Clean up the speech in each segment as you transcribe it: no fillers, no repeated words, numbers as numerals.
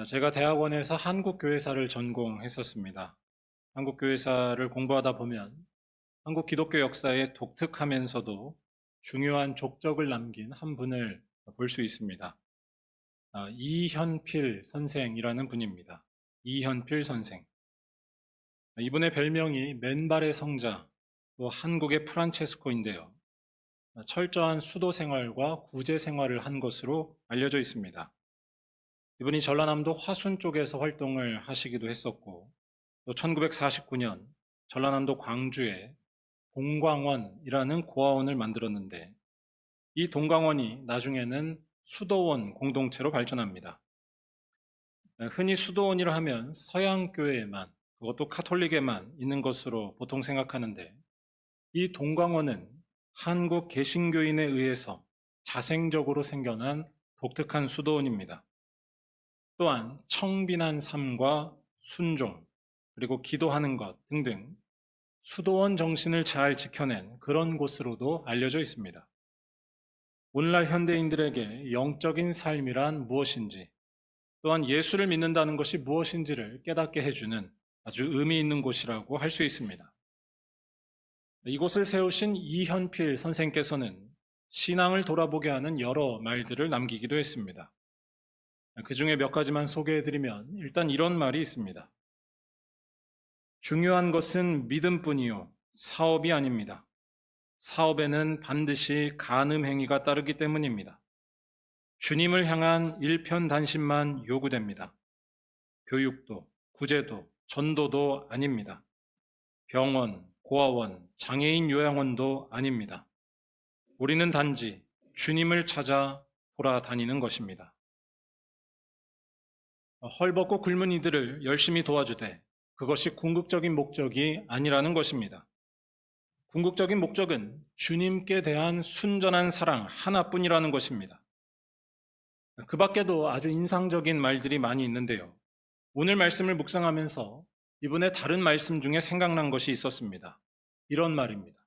제가 대학원에서 한국교회사를 전공했었습니다. 한국교회사를 공부하다 보면 한국 기독교 역사에 독특하면서도 중요한 족적을 남긴 한 분을 볼 수 있습니다. 이현필 선생이라는 분입니다. 이현필 선생. 이분의 별명이 맨발의 성자, 또 한국의 프란체스코인데요. 철저한 수도 생활과 구제 생활을 한 것으로 알려져 있습니다. 이분이 전라남도 화순 쪽에서 활동을 하시기도 했었고, 또 1949년 전라남도 광주에 동광원이라는 고아원을 만들었는데, 이 동광원이 나중에는 수도원 공동체로 발전합니다. 흔히 수도원이라 하면 서양교회에만, 그것도 카톨릭에만 있는 것으로 보통 생각하는데, 이 동광원은 한국 개신교인에 의해서 자생적으로 생겨난 독특한 수도원입니다. 또한 청빈한 삶과 순종, 그리고 기도하는 것 등등 수도원 정신을 잘 지켜낸 그런 곳으로도 알려져 있습니다. 오늘날 현대인들에게 영적인 삶이란 무엇인지, 또한 예수를 믿는다는 것이 무엇인지를 깨닫게 해주는 아주 의미 있는 곳이라고 할 수 있습니다. 이곳을 세우신 이현필 선생께서는 신앙을 돌아보게 하는 여러 말들을 남기기도 했습니다. 그 중에 몇 가지만 소개해드리면 일단 이런 말이 있습니다. 중요한 것은 믿음뿐이요, 사업이 아닙니다. 사업에는 반드시 간음 행위가 따르기 때문입니다. 주님을 향한 일편단심만 요구됩니다. 교육도, 구제도, 전도도 아닙니다. 병원, 고아원, 장애인 요양원도 아닙니다. 우리는 단지 주님을 찾아 돌아다니는 것입니다. 헐벗고 굶은 이들을 열심히 도와주되 그것이 궁극적인 목적이 아니라는 것입니다. 궁극적인 목적은 주님께 대한 순전한 사랑 하나뿐이라는 것입니다. 그 밖에도 아주 인상적인 말들이 많이 있는데요. 오늘 말씀을 묵상하면서 이분의 다른 말씀 중에 생각난 것이 있었습니다. 이런 말입니다.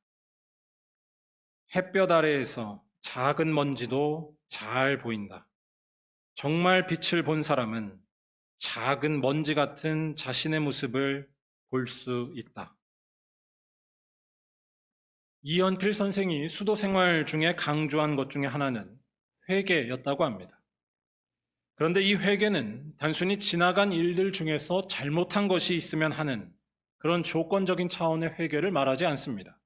햇볕 아래에서 작은 먼지도 잘 보인다. 정말 빛을 본 사람은 작은 먼지 같은 자신의 모습을 볼 수 있다. 이현필 선생이 수도 생활 중에 강조한 것 중에 하나는 회개였다고 합니다. 그런데 이 회개는 단순히 지나간 일들 중에서 잘못한 것이 있으면 하는 그런 조건적인 차원의 회개를 말하지 않습니다.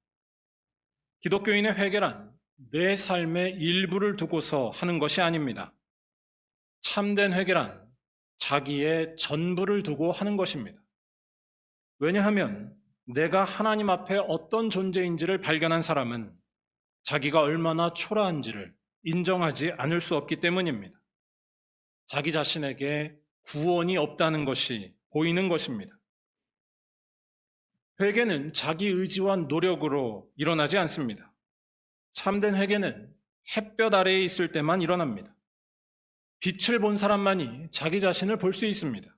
기독교인의 회개란 내 삶의 일부를 두고서 하는 것이 아닙니다. 참된 회개란 자기의 전부를 두고 하는 것입니다. 왜냐하면 내가 하나님 앞에 어떤 존재인지를 발견한 사람은 자기가 얼마나 초라한지를 인정하지 않을 수 없기 때문입니다. 자기 자신에게 구원이 없다는 것이 보이는 것입니다. 회개는 자기 의지와 노력으로 일어나지 않습니다. 참된 회개는 햇볕 아래에 있을 때만 일어납니다. 빛을 본 사람만이 자기 자신을 볼 수 있습니다.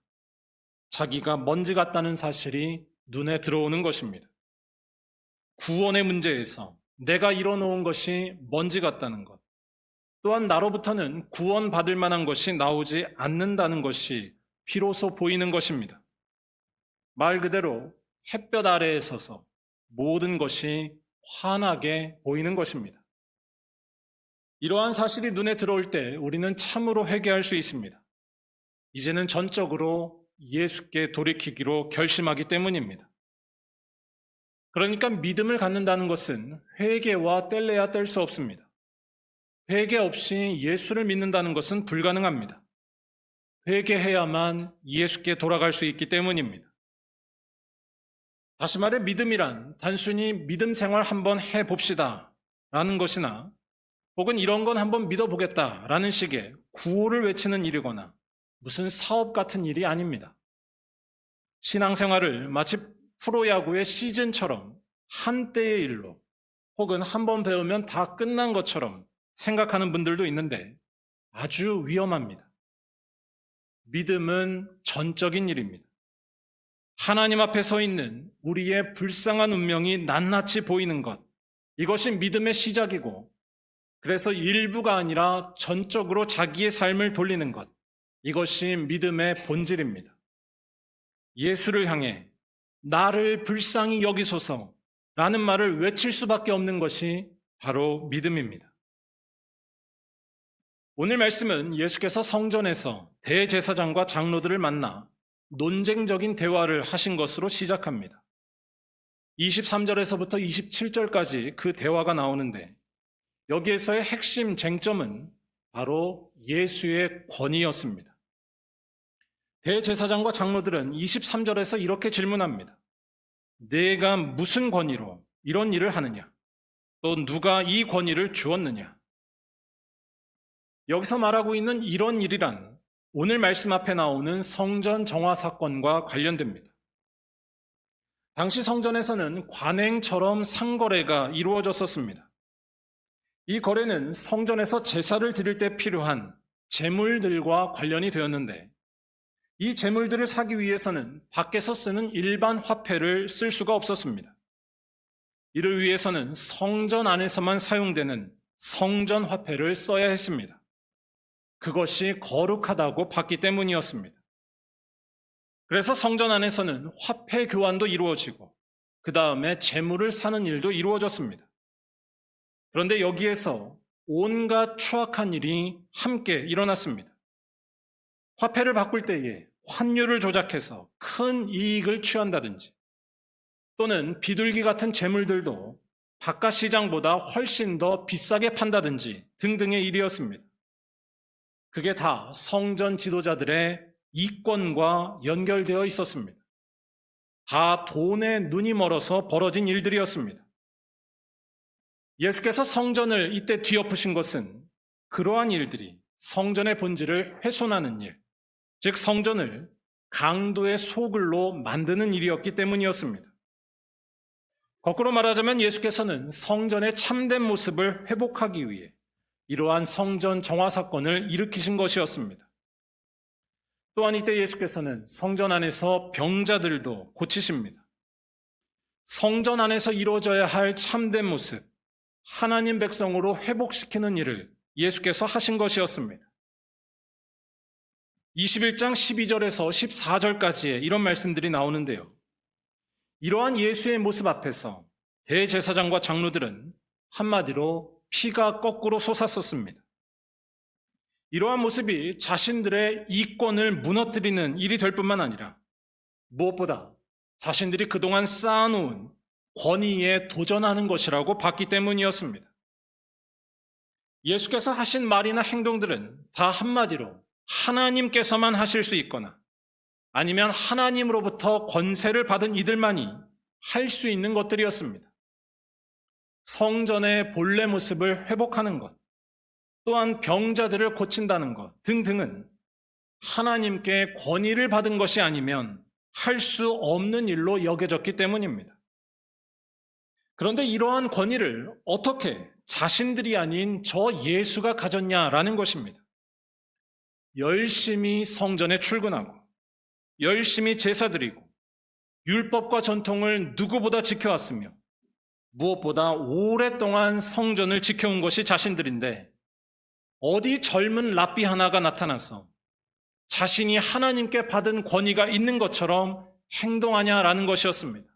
자기가 먼지 같다는 사실이 눈에 들어오는 것입니다. 구원의 문제에서 내가 이뤄놓은 것이 먼지 같다는 것, 또한 나로부터는 구원받을 만한 것이 나오지 않는다는 것이 비로소 보이는 것입니다. 말 그대로 햇볕 아래에 서서 모든 것이 환하게 보이는 것입니다. 이러한 사실이 눈에 들어올 때 우리는 참으로 회개할 수 있습니다. 이제는 전적으로 예수께 돌이키기로 결심하기 때문입니다. 그러니까 믿음을 갖는다는 것은 회개와 뗄래야 뗄 수 없습니다. 회개 없이 예수를 믿는다는 것은 불가능합니다. 회개해야만 예수께 돌아갈 수 있기 때문입니다. 다시 말해 믿음이란 단순히 믿음 생활 한번 해봅시다 라는 것이나 혹은 이런 건 한번 믿어보겠다라는 식의 구호를 외치는 일이거나 무슨 사업 같은 일이 아닙니다. 신앙생활을 마치 프로야구의 시즌처럼 한때의 일로 혹은 한번 배우면 다 끝난 것처럼 생각하는 분들도 있는데 아주 위험합니다. 믿음은 전적인 일입니다. 하나님 앞에 서 있는 우리의 불쌍한 운명이 낱낱이 보이는 것, 이것이 믿음의 시작이고 그래서 일부가 아니라 전적으로 자기의 삶을 돌리는 것, 이것이 믿음의 본질입니다. 예수를 향해 나를 불쌍히 여기소서 라는 말을 외칠 수밖에 없는 것이 바로 믿음입니다. 오늘 말씀은 예수께서 성전에서 대제사장과 장로들을 만나 논쟁적인 대화를 하신 것으로 시작합니다. 23절에서부터 27절까지 그 대화가 나오는데 여기에서의 핵심 쟁점은 바로 예수의 권위였습니다. 대제사장과 장로들은 23절에서 이렇게 질문합니다. 내가 무슨 권위로 이런 일을 하느냐? 또 누가 이 권위를 주었느냐? 여기서 말하고 있는 이런 일이란 오늘 말씀 앞에 나오는 성전 정화 사건과 관련됩니다. 당시 성전에서는 관행처럼 상거래가 이루어졌었습니다. 이 거래는 성전에서 제사를 드릴 때 필요한 제물들과 관련이 되었는데 이 제물들을 사기 위해서는 밖에서 쓰는 일반 화폐를 쓸 수가 없었습니다. 이를 위해서는 성전 안에서만 사용되는 성전 화폐를 써야 했습니다. 그것이 거룩하다고 봤기 때문이었습니다. 그래서 성전 안에서는 화폐 교환도 이루어지고 그 다음에 제물을 사는 일도 이루어졌습니다. 그런데 여기에서 온갖 추악한 일이 함께 일어났습니다. 화폐를 바꿀 때에 환율을 조작해서 큰 이익을 취한다든지 또는 비둘기 같은 제물들도 바깥 시장보다 훨씬 더 비싸게 판다든지 등등의 일이었습니다. 그게 다 성전 지도자들의 이권과 연결되어 있었습니다. 다 돈에 눈이 멀어서 벌어진 일들이었습니다. 예수께서 성전을 이때 뒤엎으신 것은 그러한 일들이 성전의 본질을 훼손하는 일, 즉 성전을 강도의 소굴로 만드는 일이었기 때문이었습니다. 거꾸로 말하자면 예수께서는 성전의 참된 모습을 회복하기 위해 이러한 성전 정화 사건을 일으키신 것이었습니다. 또한 이때 예수께서는 성전 안에서 병자들도 고치십니다. 성전 안에서 이루어져야 할 참된 모습, 하나님 백성으로 회복시키는 일을 예수께서 하신 것이었습니다. 21장 12절에서 14절까지의 이런 말씀들이 나오는데요. 이러한 예수의 모습 앞에서 대제사장과 장로들은 한마디로 피가 거꾸로 솟았었습니다. 이러한 모습이 자신들의 이권을 무너뜨리는 일이 될 뿐만 아니라 무엇보다 자신들이 그동안 쌓아놓은 권위에 도전하는 것이라고 봤기 때문이었습니다. 예수께서 하신 말이나 행동들은 다 한마디로 하나님께서만 하실 수 있거나 아니면 하나님으로부터 권세를 받은 이들만이 할 수 있는 것들이었습니다. 성전의 본래 모습을 회복하는 것, 또한 병자들을 고친다는 것 등등은 하나님께 권위를 받은 것이 아니면 할 수 없는 일로 여겨졌기 때문입니다. 그런데 이러한 권위를 어떻게 자신들이 아닌 저 예수가 가졌냐라는 것입니다. 열심히 성전에 출근하고 열심히 제사 드리고 율법과 전통을 누구보다 지켜왔으며 무엇보다 오랫동안 성전을 지켜온 것이 자신들인데 어디 젊은 랍비 하나가 나타나서 자신이 하나님께 받은 권위가 있는 것처럼 행동하냐라는 것이었습니다.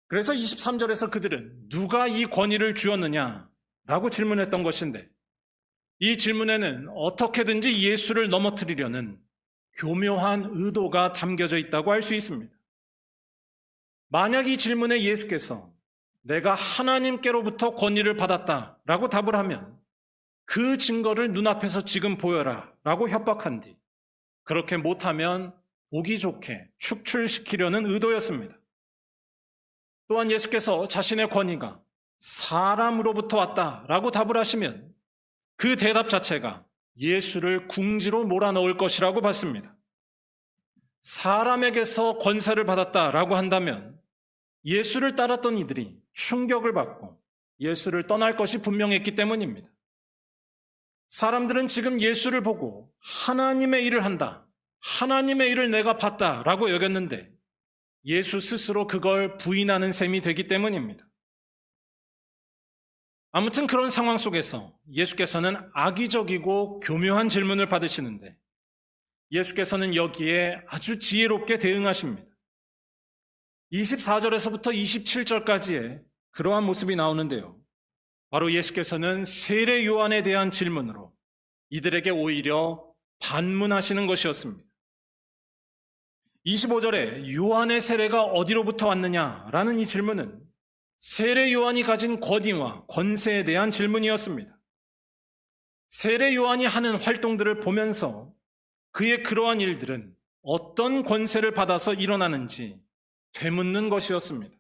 그래서 23절에서 그들은 누가 이 권위를 주었느냐라고 질문했던 것인데 이 질문에는 어떻게든지 예수를 넘어뜨리려는 교묘한 의도가 담겨져 있다고 할 수 있습니다. 만약 이 질문에 예수께서 내가 하나님께로부터 권위를 받았다라고 답을 하면 그 증거를 눈앞에서 지금 보여라 라고 협박한 뒤 그렇게 못하면 보기 좋게 축출시키려는 의도였습니다. 또한 예수께서 자신의 권위가 사람으로부터 왔다라고 답을 하시면 그 대답 자체가 예수를 궁지로 몰아넣을 것이라고 봤습니다. 사람에게서 권세를 받았다라고 한다면 예수를 따랐던 이들이 충격을 받고 예수를 떠날 것이 분명했기 때문입니다. 사람들은 지금 예수를 보고 하나님의 일을 한다, 하나님의 일을 내가 봤다라고 여겼는데 예수 스스로 그걸 부인하는 셈이 되기 때문입니다. 아무튼 그런 상황 속에서 예수께서는 악의적이고 교묘한 질문을 받으시는데 예수께서는 여기에 아주 지혜롭게 대응하십니다. 24절에서부터 27절까지의 그러한 모습이 나오는데요. 바로 예수께서는 세례 요한에 대한 질문으로 이들에게 오히려 반문하시는 것이었습니다. 25절에 요한의 세례가 어디로부터 왔느냐라는 이 질문은 세례 요한이 가진 권위와 권세에 대한 질문이었습니다. 세례 요한이 하는 활동들을 보면서 그의 그러한 일들은 어떤 권세를 받아서 일어나는지 되묻는 것이었습니다.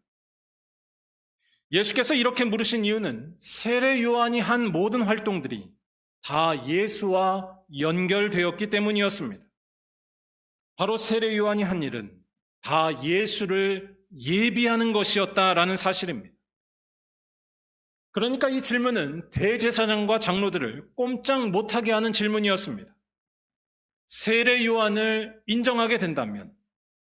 예수께서 이렇게 물으신 이유는 세례 요한이 한 모든 활동들이 다 예수와 연결되었기 때문이었습니다. 바로 세례 요한이 한 일은 다 예수를 예비하는 것이었다라는 사실입니다. 그러니까 이 질문은 대제사장과 장로들을 꼼짝 못하게 하는 질문이었습니다. 세례 요한을 인정하게 된다면,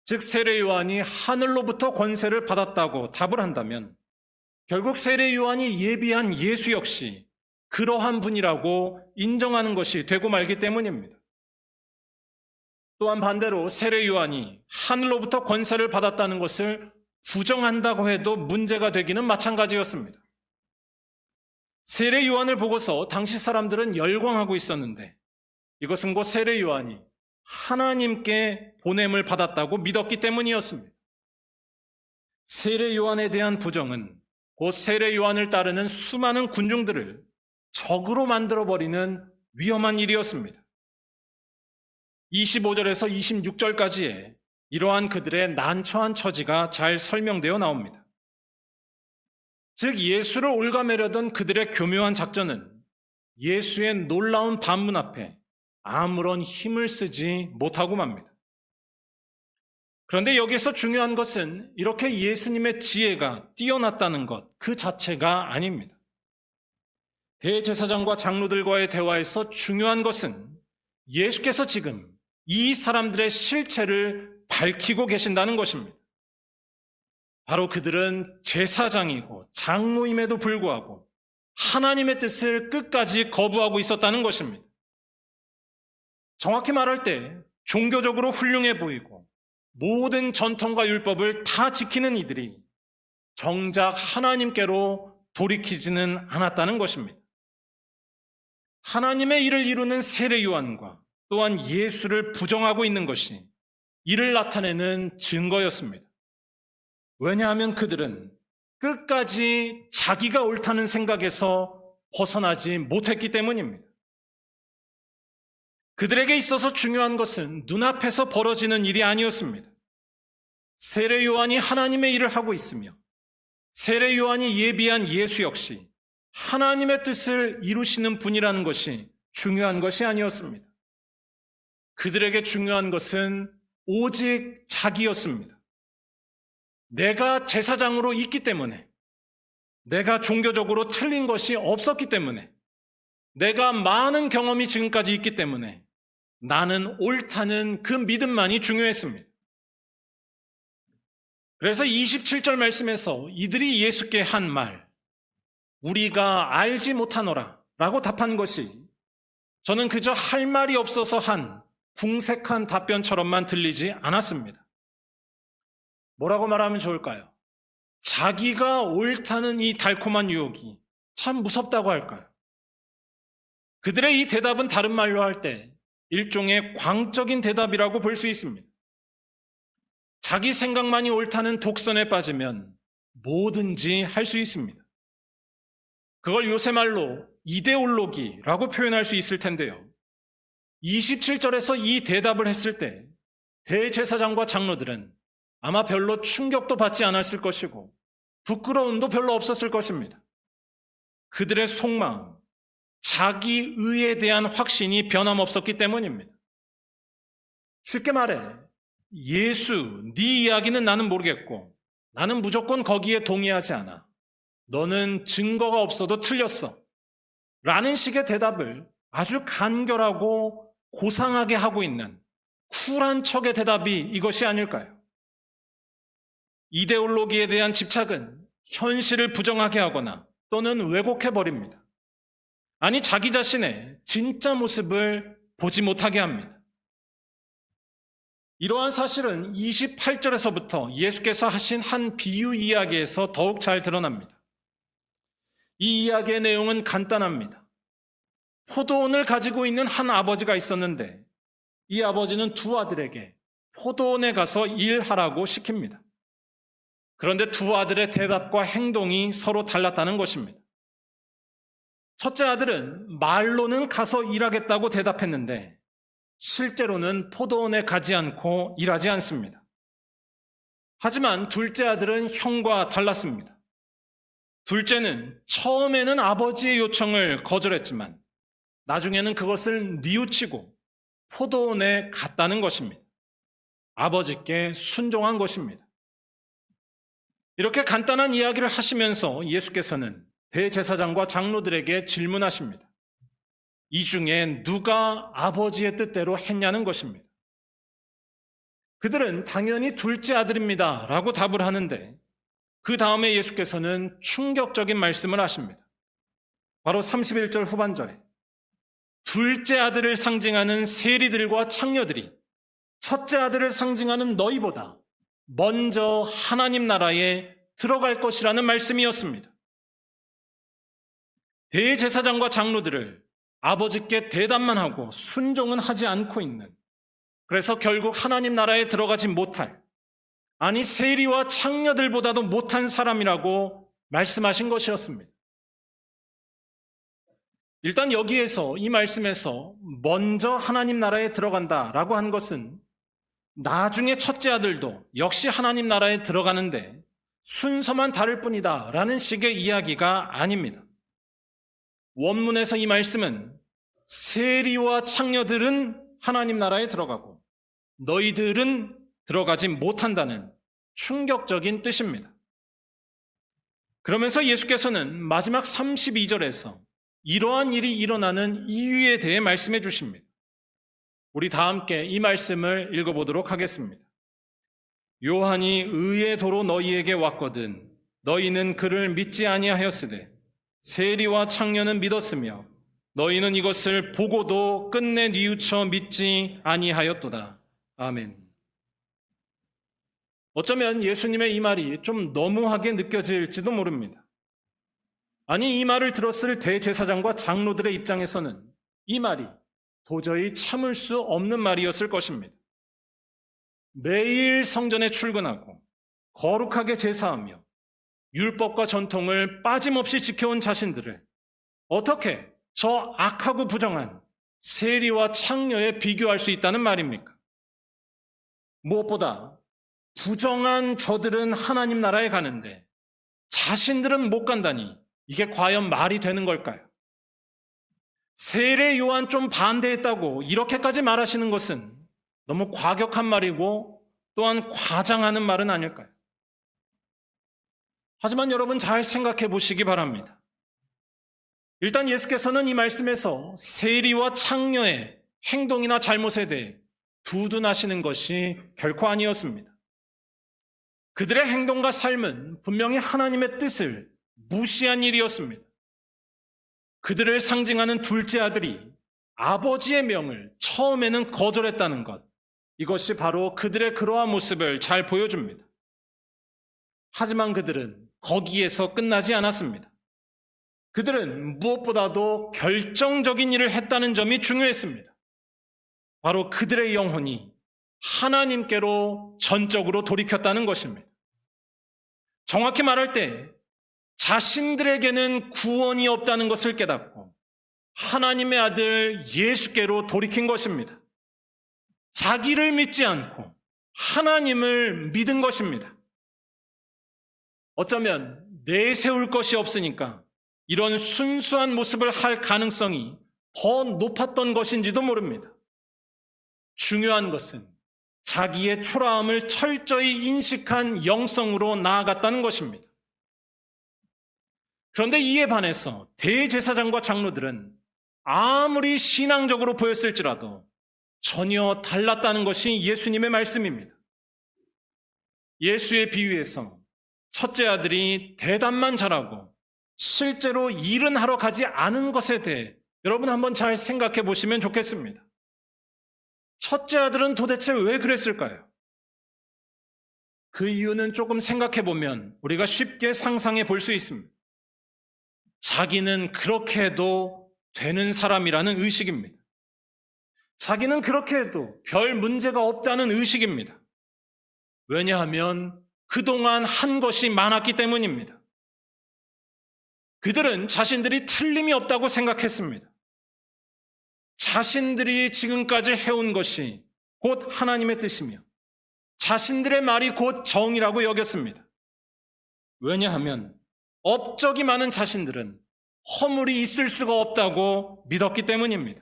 즉 세례 요한이 하늘로부터 권세를 받았다고 답을 한다면 결국 세례 요한이 예비한 예수 역시 그러한 분이라고 인정하는 것이 되고 말기 때문입니다. 또한 반대로 세례 요한이 하늘로부터 권세를 받았다는 것을 부정한다고 해도 문제가 되기는 마찬가지였습니다. 세례 요한을 보고서 당시 사람들은 열광하고 있었는데 이것은 곧 세례 요한이 하나님께 보냄을 받았다고 믿었기 때문이었습니다. 세례 요한에 대한 부정은 곧 세례 요한을 따르는 수많은 군중들을 적으로 만들어버리는 위험한 일이었습니다. 25절에서 26절까지의 이러한 그들의 난처한 처지가 잘 설명되어 나옵니다. 즉 예수를 올가매려던 그들의 교묘한 작전은 예수의 놀라운 반문 앞에 아무런 힘을 쓰지 못하고 맙니다. 그런데 여기서 중요한 것은 이렇게 예수님의 지혜가 뛰어났다는 것 그 자체가 아닙니다. 대제사장과 장로들과의 대화에서 중요한 것은 예수께서 지금 이 사람들의 실체를 밝히고 계신다는 것입니다. 바로 그들은 제사장이고 장로임에도 불구하고 하나님의 뜻을 끝까지 거부하고 있었다는 것입니다. 정확히 말할 때 종교적으로 훌륭해 보이고 모든 전통과 율법을 다 지키는 이들이 정작 하나님께로 돌이키지는 않았다는 것입니다. 하나님의 일을 이루는 세례 요한과 또한 예수를 부정하고 있는 것이 이를 나타내는 증거였습니다. 왜냐하면 그들은 끝까지 자기가 옳다는 생각에서 벗어나지 못했기 때문입니다. 그들에게 있어서 중요한 것은 눈앞에서 벌어지는 일이 아니었습니다. 세례 요한이 하나님의 일을 하고 있으며 세례 요한이 예비한 예수 역시 하나님의 뜻을 이루시는 분이라는 것이 중요한 것이 아니었습니다. 그들에게 중요한 것은 오직 자기였습니다. 내가 제사장으로 있기 때문에, 내가 종교적으로 틀린 것이 없었기 때문에, 내가 많은 경험이 지금까지 있기 때문에 나는 옳다는 그 믿음만이 중요했습니다. 그래서 27절 말씀에서 이들이 예수께 한 말, 우리가 알지 못하노라 라고 답한 것이 저는 그저 할 말이 없어서 한 궁색한 답변처럼만 들리지 않았습니다. 뭐라고 말하면 좋을까요? 자기가 옳다는 이 달콤한 유혹이 참 무섭다고 할까요? 그들의 이 대답은 다른 말로 할 때 일종의 광적인 대답이라고 볼 수 있습니다. 자기 생각만이 옳다는 독선에 빠지면 뭐든지 할 수 있습니다. 그걸 요새 말로 이데올로기라고 표현할 수 있을 텐데요. 27절에서 이 대답을 했을 때 대제사장과 장로들은 아마 별로 충격도 받지 않았을 것이고 부끄러움도 별로 없었을 것입니다. 그들의 속마음, 자기 의에 대한 확신이 변함없었기 때문입니다. 쉽게 말해 예수, 네 이야기는 나는 모르겠고 나는 무조건 거기에 동의하지 않아. 너는 증거가 없어도 틀렸어. 라는 식의 대답을 아주 간결하고 고상하게 하고 있는 쿨한 척의 대답이 이것이 아닐까요? 이데올로기에 대한 집착은 현실을 부정하게 하거나 또는 왜곡해버립니다. 아니, 자기 자신의 진짜 모습을 보지 못하게 합니다. 이러한 사실은 28절에서부터 예수께서 하신 한 비유 이야기에서 더욱 잘 드러납니다. 이 이야기의 내용은 간단합니다. 포도원을 가지고 있는 한 아버지가 있었는데 이 아버지는 두 아들에게 포도원에 가서 일하라고 시킵니다. 그런데 두 아들의 대답과 행동이 서로 달랐다는 것입니다. 첫째 아들은 말로는 가서 일하겠다고 대답했는데 실제로는 포도원에 가지 않고 일하지 않습니다. 하지만 둘째 아들은 형과 달랐습니다. 둘째는 처음에는 아버지의 요청을 거절했지만 나중에는 그것을 뉘우치고 포도원에 갔다는 것입니다. 아버지께 순종한 것입니다. 이렇게 간단한 이야기를 하시면서 예수께서는 대제사장과 장로들에게 질문하십니다. 이 중에 누가 아버지의 뜻대로 했냐는 것입니다. 그들은 당연히 둘째 아들입니다 라고 답을 하는데 그 다음에 예수께서는 충격적인 말씀을 하십니다. 바로 31절 후반절에 둘째 아들을 상징하는 세리들과 창녀들이 첫째 아들을 상징하는 너희보다 먼저 하나님 나라에 들어갈 것이라는 말씀이었습니다. 대제사장과 장로들을 아버지께 대답만 하고 순종은 하지 않고 있는, 그래서 결국 하나님 나라에 들어가지 못할, 아니 세리와 창녀들보다도 못한 사람이라고 말씀하신 것이었습니다. 일단 여기에서 이 말씀에서 먼저 하나님 나라에 들어간다라고 한 것은 나중에 첫째 아들도 역시 하나님 나라에 들어가는데 순서만 다를 뿐이다 라는 식의 이야기가 아닙니다. 원문에서 이 말씀은 세리와 창녀들은 하나님 나라에 들어가고 너희들은 들어가지 못한다는 충격적인 뜻입니다. 그러면서 예수께서는 마지막 32절에서 이러한 일이 일어나는 이유에 대해 말씀해 주십니다. 우리 다 함께 이 말씀을 읽어보도록 하겠습니다. 요한이 의의 도로 너희에게 왔거든 너희는 그를 믿지 아니하였으되 세리와 창녀는 믿었으며 너희는 이것을 보고도 끝내 뉘우쳐 믿지 아니하였도다. 아멘. 어쩌면 예수님의 이 말이 좀 너무하게 느껴질지도 모릅니다. 아니, 이 말을 들었을 대제사장과 장로들의 입장에서는 이 말이 도저히 참을 수 없는 말이었을 것입니다. 매일 성전에 출근하고 거룩하게 제사하며 율법과 전통을 빠짐없이 지켜온 자신들을 어떻게 저 악하고 부정한 세리와 창녀에 비교할 수 있다는 말입니까? 무엇보다 부정한 저들은 하나님 나라에 가는데 자신들은 못 간다니 이게 과연 말이 되는 걸까요? 세례 요한 좀 반대했다고 이렇게까지 말하시는 것은 너무 과격한 말이고 또한 과장하는 말은 아닐까요? 하지만 여러분 잘 생각해 보시기 바랍니다. 일단 예수께서는 이 말씀에서 세리와 창녀의 행동이나 잘못에 대해 두둔하시는 것이 결코 아니었습니다. 그들의 행동과 삶은 분명히 하나님의 뜻을 무시한 일이었습니다. 그들을 상징하는 둘째 아들이 아버지의 명을 처음에는 거절했다는 것, 이것이 바로 그들의 그러한 모습을 잘 보여줍니다. 하지만 그들은 거기에서 끝나지 않았습니다. 그들은 무엇보다도 결정적인 일을 했다는 점이 중요했습니다. 바로 그들의 영혼이 하나님께로 전적으로 돌이켰다는 것입니다. 정확히 말할 때 자신들에게는 구원이 없다는 것을 깨닫고 하나님의 아들 예수께로 돌이킨 것입니다. 자기를 믿지 않고 하나님을 믿은 것입니다. 어쩌면 내세울 것이 없으니까 이런 순수한 모습을 할 가능성이 더 높았던 것인지도 모릅니다. 중요한 것은 자기의 초라함을 철저히 인식한 영성으로 나아갔다는 것입니다. 그런데 이에 반해서 대제사장과 장로들은 아무리 신앙적으로 보였을지라도 전혀 달랐다는 것이 예수님의 말씀입니다. 예수의 비유에서 첫째 아들이 대답만 잘하고 실제로 일은 하러 가지 않은 것에 대해 여러분 한번 잘 생각해 보시면 좋겠습니다. 첫째 아들은 도대체 왜 그랬을까요? 그 이유는 조금 생각해 보면 우리가 쉽게 상상해 볼 수 있습니다. 자기는 그렇게 해도 되는 사람이라는 의식입니다. 자기는 그렇게 해도 별 문제가 없다는 의식입니다. 왜냐하면 그동안 한 것이 많았기 때문입니다. 그들은 자신들이 틀림이 없다고 생각했습니다. 자신들이 지금까지 해온 것이 곧 하나님의 뜻이며 자신들의 말이 곧 정의라고 여겼습니다. 왜냐하면 업적이 많은 자신들은 허물이 있을 수가 없다고 믿었기 때문입니다.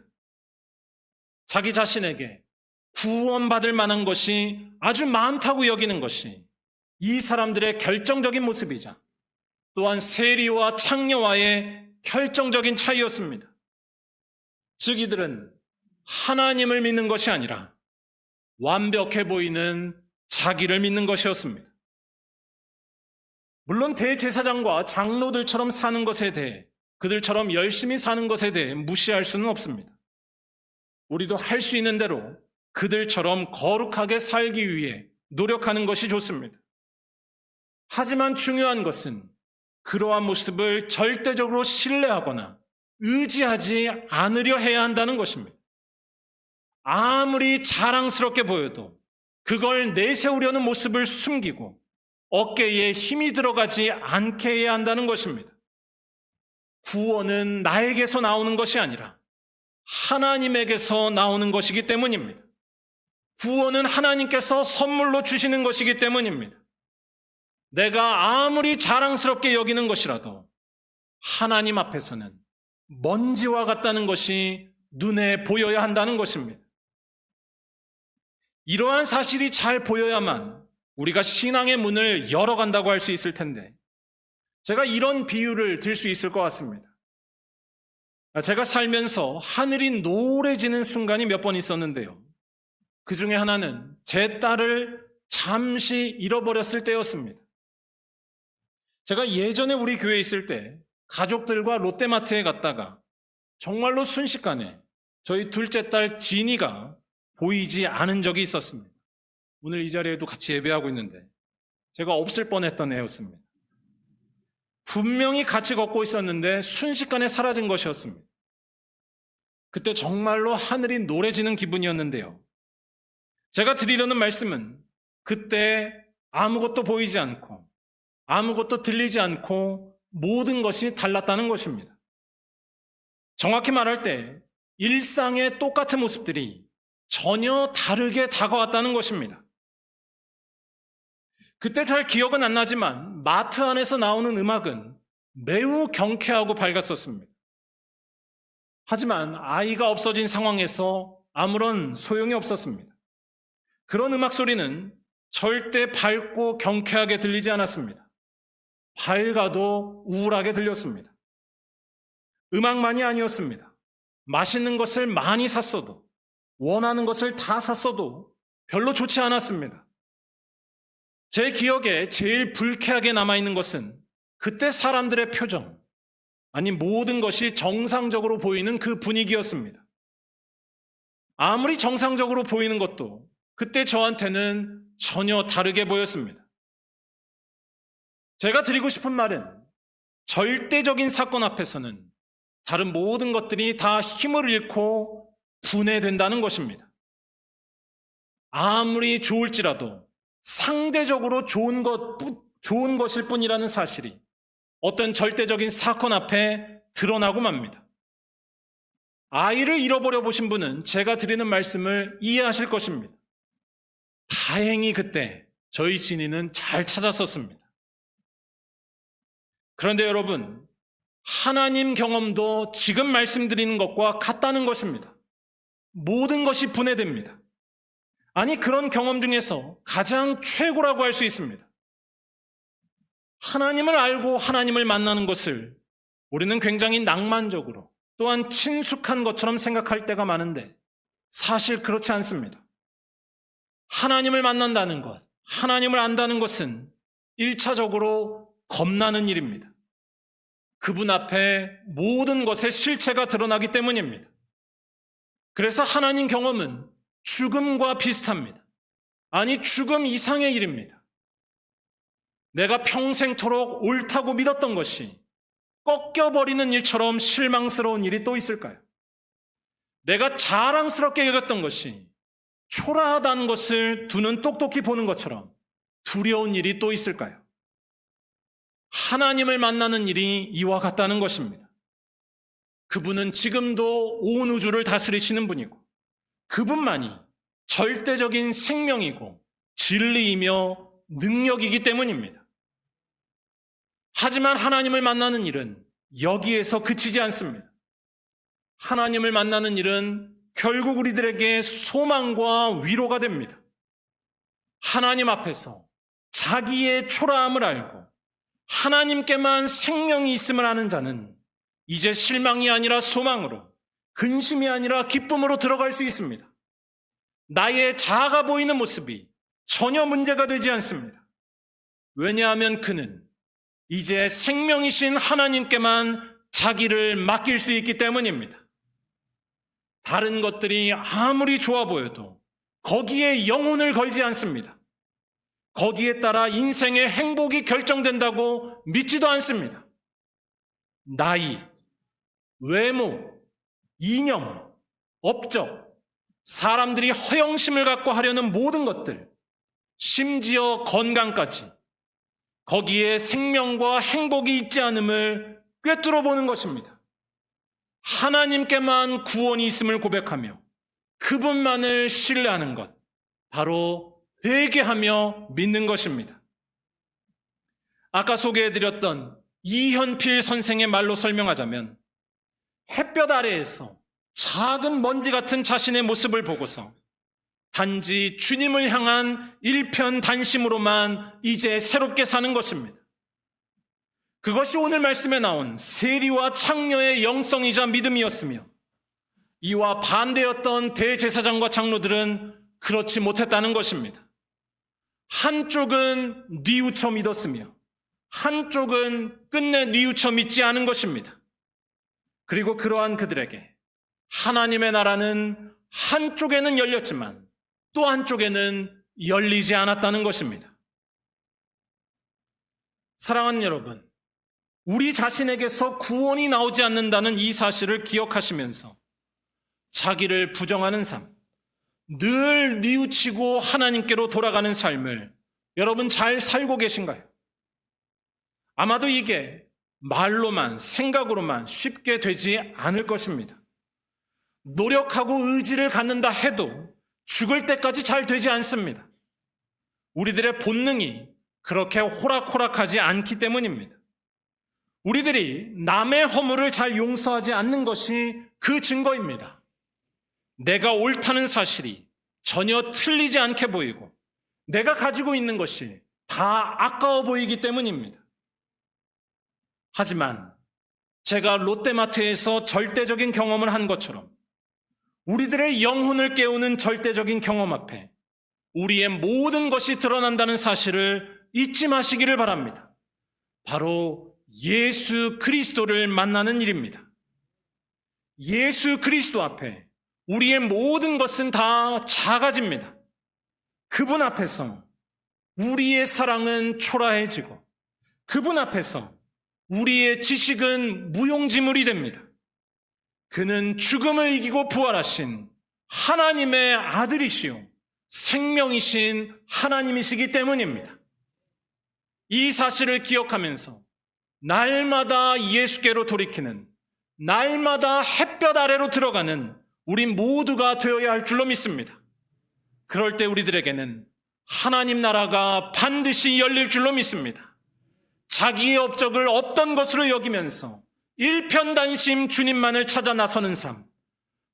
자기 자신에게 구원받을 만한 것이 아주 많다고 여기는 것이 이 사람들의 결정적인 모습이자 또한 세리와 창녀와의 결정적인 차이였습니다. 즉 이들은 하나님을 믿는 것이 아니라 완벽해 보이는 자기를 믿는 것이었습니다. 물론 대제사장과 장로들처럼 사는 것에 대해 그들처럼 열심히 사는 것에 대해 무시할 수는 없습니다. 우리도 할 수 있는 대로 그들처럼 거룩하게 살기 위해 노력하는 것이 좋습니다. 하지만 중요한 것은 그러한 모습을 절대적으로 신뢰하거나 의지하지 않으려 해야 한다는 것입니다. 아무리 자랑스럽게 보여도 그걸 내세우려는 모습을 숨기고 어깨에 힘이 들어가지 않게 해야 한다는 것입니다. 구원은 나에게서 나오는 것이 아니라 하나님에게서 나오는 것이기 때문입니다. 구원은 하나님께서 선물로 주시는 것이기 때문입니다. 내가 아무리 자랑스럽게 여기는 것이라도 하나님 앞에서는 먼지와 같다는 것이 눈에 보여야 한다는 것입니다. 이러한 사실이 잘 보여야만 우리가 신앙의 문을 열어간다고 할 수 있을 텐데 제가 이런 비유를 들 수 있을 것 같습니다. 제가 살면서 하늘이 노래지는 순간이 몇 번 있었는데요. 그 중에 하나는 제 딸을 잠시 잃어버렸을 때였습니다. 제가 예전에 우리 교회에 있을 때 가족들과 롯데마트에 갔다가 정말로 순식간에 저희 둘째 딸 진이가 보이지 않은 적이 있었습니다. 오늘 이 자리에도 같이 예배하고 있는데 제가 없을 뻔했던 애였습니다. 분명히 같이 걷고 있었는데 순식간에 사라진 것이었습니다. 그때 정말로 하늘이 노래지는 기분이었는데요. 제가 드리려는 말씀은 그때 아무것도 보이지 않고 아무것도 들리지 않고 모든 것이 달랐다는 것입니다. 정확히 말할 때 일상의 똑같은 모습들이 전혀 다르게 다가왔다는 것입니다. 그때 잘 기억은 안 나지만 마트 안에서 나오는 음악은 매우 경쾌하고 밝았었습니다. 하지만 아이가 없어진 상황에서 아무런 소용이 없었습니다. 그런 음악 소리는 절대 밝고 경쾌하게 들리지 않았습니다. 밝아도 우울하게 들렸습니다. 음악만이 아니었습니다. 맛있는 것을 많이 샀어도 원하는 것을 다 샀어도 별로 좋지 않았습니다. 제 기억에 제일 불쾌하게 남아있는 것은 그때 사람들의 표정, 아니 모든 것이 정상적으로 보이는 그 분위기였습니다. 아무리 정상적으로 보이는 것도 그때 저한테는 전혀 다르게 보였습니다. 제가 드리고 싶은 말은 절대적인 사건 앞에서는 다른 모든 것들이 다 힘을 잃고 분해된다는 것입니다. 아무리 좋을지라도 상대적으로 좋은 것일 뿐이라는 사실이 어떤 절대적인 사건 앞에 드러나고 맙니다. 아이를 잃어버려 보신 분은 제가 드리는 말씀을 이해하실 것입니다. 다행히 그때 저희 진이는 잘 찾았었습니다. 그런데 여러분, 하나님 경험도 지금 말씀드리는 것과 같다는 것입니다. 모든 것이 분해됩니다. 아니, 그런 경험 중에서 가장 최고라고 할 수 있습니다. 하나님을 알고 하나님을 만나는 것을 우리는 굉장히 낭만적으로 또한 친숙한 것처럼 생각할 때가 많은데 사실 그렇지 않습니다. 하나님을 만난다는 것, 하나님을 안다는 것은 1차적으로 겁나는 일입니다. 그분 앞에 모든 것의 실체가 드러나기 때문입니다. 그래서 하나님 경험은 죽음과 비슷합니다. 아니, 죽음 이상의 일입니다. 내가 평생토록 옳다고 믿었던 것이 꺾여버리는 일처럼 실망스러운 일이 또 있을까요? 내가 자랑스럽게 여겼던 것이 초라하다는 것을 두 눈 똑똑히 보는 것처럼 두려운 일이 또 있을까요? 하나님을 만나는 일이 이와 같다는 것입니다. 그분은 지금도 온 우주를 다스리시는 분이고 그분만이 절대적인 생명이고 진리이며 능력이기 때문입니다. 하지만 하나님을 만나는 일은 여기에서 그치지 않습니다. 하나님을 만나는 일은 결국 우리들에게 소망과 위로가 됩니다. 하나님 앞에서 자기의 초라함을 알고 하나님께만 생명이 있음을 아는 자는 이제 실망이 아니라 소망으로, 근심이 아니라 기쁨으로 들어갈 수 있습니다. 나의 작아 보이는 모습이 전혀 문제가 되지 않습니다. 왜냐하면 그는 이제 생명이신 하나님께만 자기를 맡길 수 있기 때문입니다. 다른 것들이 아무리 좋아 보여도 거기에 영혼을 걸지 않습니다. 거기에 따라 인생의 행복이 결정된다고 믿지도 않습니다. 나이, 외모, 이념, 업적, 사람들이 허영심을 갖고 하려는 모든 것들, 심지어 건강까지 거기에 생명과 행복이 있지 않음을 꿰뚫어 보는 것입니다. 하나님께만 구원이 있음을 고백하며 그분만을 신뢰하는 것, 바로 회개하며 믿는 것입니다. 아까 소개해드렸던 이현필 선생의 말로 설명하자면 햇볕 아래에서 작은 먼지 같은 자신의 모습을 보고서 단지 주님을 향한 일편단심으로만 이제 새롭게 사는 것입니다. 그것이 오늘 말씀에 나온 세리와 창녀의 영성이자 믿음이었으며 이와 반대였던 대제사장과 장로들은 그렇지 못했다는 것입니다. 한쪽은 뉘우쳐 믿었으며 한쪽은 끝내 뉘우쳐 믿지 않은 것입니다. 그리고 그러한 그들에게 하나님의 나라는 한쪽에는 열렸지만 또 한쪽에는 열리지 않았다는 것입니다. 사랑하는 여러분, 우리 자신에게서 구원이 나오지 않는다는 이 사실을 기억하시면서 자기를 부정하는 삶, 늘 뉘우치고 하나님께로 돌아가는 삶을 여러분 잘 살고 계신가요? 아마도 이게 말로만, 생각으로만 쉽게 되지 않을 것입니다. 노력하고 의지를 갖는다 해도 죽을 때까지 잘 되지 않습니다. 우리들의 본능이 그렇게 호락호락하지 않기 때문입니다. 우리들이 남의 허물을 잘 용서하지 않는 것이 그 증거입니다. 내가 옳다는 사실이 전혀 틀리지 않게 보이고 내가 가지고 있는 것이 다 아까워 보이기 때문입니다. 하지만 제가 롯데마트에서 절대적인 경험을 한 것처럼 우리들의 영혼을 깨우는 절대적인 경험 앞에 우리의 모든 것이 드러난다는 사실을 잊지 마시기를 바랍니다. 바로 예수 그리스도를 만나는 일입니다. 예수 그리스도 앞에 우리의 모든 것은 다 작아집니다. 그분 앞에서 우리의 사랑은 초라해지고 그분 앞에서 우리의 지식은 무용지물이 됩니다. 그는 죽음을 이기고 부활하신 하나님의 아들이시요 생명이신 하나님이시기 때문입니다. 이 사실을 기억하면서 날마다 예수께로 돌이키는, 날마다 햇볕 아래로 들어가는 우리 모두가 되어야 할 줄로 믿습니다. 그럴 때 우리들에게는 하나님 나라가 반드시 열릴 줄로 믿습니다. 자기의 업적을 없던 것으로 여기면서 일편단심 주님만을 찾아 나서는 삶,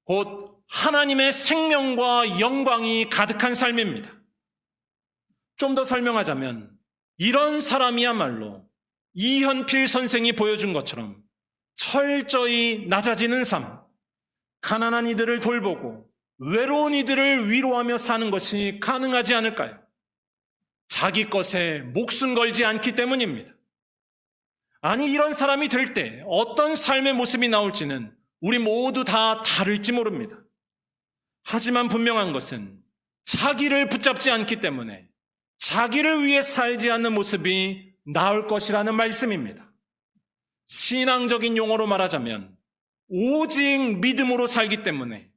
곧 하나님의 생명과 영광이 가득한 삶입니다. 좀 더 설명하자면 이런 사람이야말로 이현필 선생이 보여준 것처럼 철저히 낮아지는 삶, 가난한 이들을 돌보고 외로운 이들을 위로하며 사는 것이 가능하지 않을까요? 자기 것에 목숨 걸지 않기 때문입니다. 아니, 이런 사람이 될 때 어떤 삶의 모습이 나올지는 우리 모두 다 다를지 모릅니다. 하지만 분명한 것은 자기를 붙잡지 않기 때문에 자기를 위해 살지 않는 모습이 나올 것이라는 말씀입니다. 신앙적인 용어로 말하자면 오직 믿음으로 살기 때문에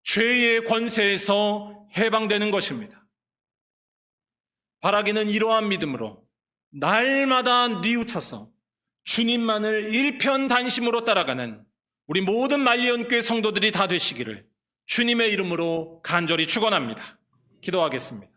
죄의 권세에서 해방되는 것입니다. 바라기는 이러한 믿음으로 날마다 뉘우쳐서 주님만을 일편단심으로 따라가는 우리 모든 말리언교회 성도들이 다 되시기를 주님의 이름으로 간절히 축원합니다. 기도하겠습니다.